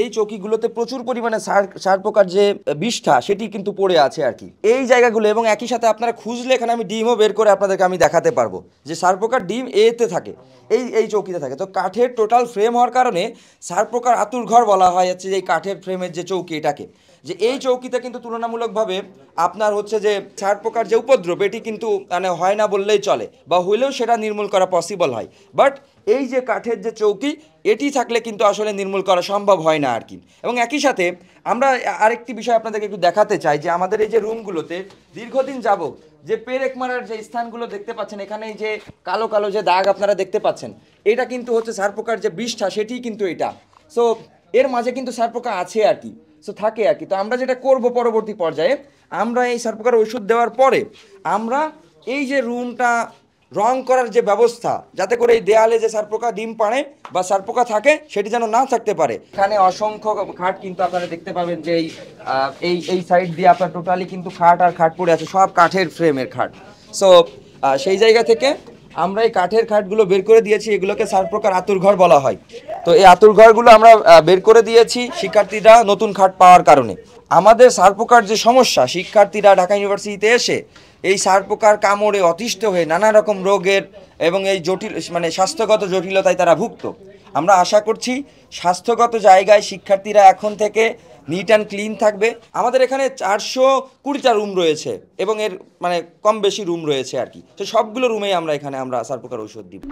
এই চৌকিগুলোতে প্রচুর পরিমাণে সার পোকার যে বিষ্ঠা সেটি কিন্তু পড়ে আছে আর কি এই জায়গাগুলো। এবং একই সাথে আপনারা খুঁজলে এখানে আমি ডিমও বের করে আপনাদেরকে আমি দেখাতে পারবো যে সার পোকার ডিম এতে থাকে, এই চৌকিতে থাকে। তো কাঠের টোটাল ফ্রেম হওয়ার কারণে সার পোকার আতুর ঘর বলা হয় হচ্ছে যে এই কাঠের ফ্রেমের যে চৌকি এটাকে, যে এই চৌকিতে কিন্তু তুলনামূলকভাবে আপনার হচ্ছে যে সার পোকার যে উপদ্রব এটি কিন্তু মানে হয় না বললেই চলে, বা হইলেও সেটা নির্মূল করা পসিবল হয়। বাট এই যে কাঠের যে চৌকি এটি থাকলে কিন্তু আসলে নির্মূল করা সম্ভব হয় না আর কি। এবং একই সাথে আমরা আরেকটি বিষয় আপনাদেরকে একটু দেখাতে চাই যে আমাদের এই যে রুমগুলোতে দীর্ঘদিন যাবত যে পেরেক মারার যে স্থানগুলো দেখতে পাচ্ছেন, এখানে এই যে কালো কালো যে দাগ আপনারা দেখতে পাচ্ছেন, এটা কিন্তু হচ্ছে সার পোকার যে বিষ্ঠা সেটি কিন্তু এটা। সো এর মাঝে কিন্তু সার পোকা আছে আর কি, সো থাকে আর কি। তো আমরা যেটা করব পরবর্তী পর্যায়ে, আমরা এই সার পোকার ওষুধ দেওয়ার পরে আমরা এই যে রুমটা রং করার যে ব্যবস্থা, যাতে করে এই দেয়ালে যে সারপোকা ডিম পাড়ে বা সারপোকা থাকে সেটি যেন না থাকতে পারে। এখানে অসংখ্য খাট কিন্তু আপনারা দেখতে পাবেন যে এই সাইড দিয়ে আপনার টোটালি কিন্তু খাট আর খাট পড়ে আছে, সব কাঠের ফ্রেমের খাট। সো সেই জায়গা থেকে আমরা এই কাঠের খাটগুলো বের করে দিয়েছি, এগুলোকে সারপোকার আতুর ঘর বলা হয়। তো এই আতুর ঘরগুলো আমরা বের করে দিয়েছি শিক্ষার্থীরা নতুন খাট পাওয়ার কারণে। আমাদের সারপোকার যে সমস্যা, শিক্ষার্থীরা ঢাকা ইউনিভার্সিটিতে এসে এই সারপোকার কামড়ে অতিষ্ঠ হয়ে নানা রকম রোগের এবং এই জটিল মানে স্বাস্থ্যগত জটিলতায় তারা ভুগত। আমরা আশা করছি স্বাস্থ্যগত জায়গায় শিক্ষার্থীরা এখন থেকে নিট অ্যান্ড ক্লিন থাকবে। আমাদের এখানে 420টা রুম রয়েছে এবং এর মানে কম বেশি রুম রয়েছে আর কি। তো সবগুলো রুমেই আমরা সারপোকার ঔষধ দিব।